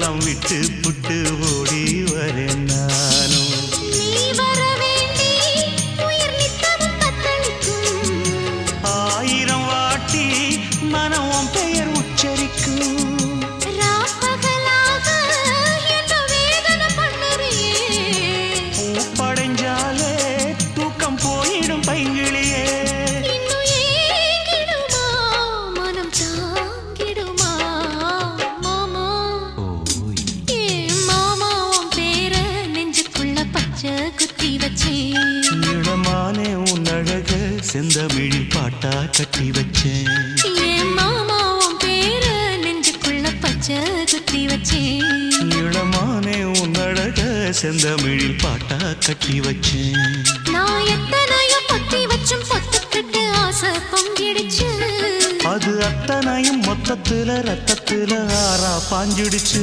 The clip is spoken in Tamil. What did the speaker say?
எல்லாம் விட்டு புட்டு ஓடி வரேன் நானும். நீ வர வேண்டி உயிர் நித்தமும் தத்தளிக்கும். 1000 வாட்டி மனம் உன் பெயர் உச்சரிக்கும். ராப்பகலாக என்ன வேதனை பண்ணுறியே. பூப்படைஞ்சாலே தூக்கம் போயிடும் பைங்கிளியே. இன்னும் ஏங்கிடுமா மனம் தாங்கிடுமா மாமா. ஏ மாமா உன் பேர நெஞ்சுக்குள்ள பச்சை குத்தி வச்சேன். இளமானே உன் அழக செந்தமிழில் பாட்டா கட்டி வச்சேன். ஏ மாமா உன் பேர நெஞ்சுக்குள்ள பச்சை குத்தி வச்சேன். இளமானே உன் அழக செந்தமிழில் பாட்டா கட்டி வச்சேன். நான் எத்தனையோ பொத்தி வச்சும் பொத்துக்கிட்டு ஆசை பொங்கிடுச்சு. அது அத்தனையும் மொத்தத்துல ரத்தத்துல ஆறா பாஞ்சிடுச்சு.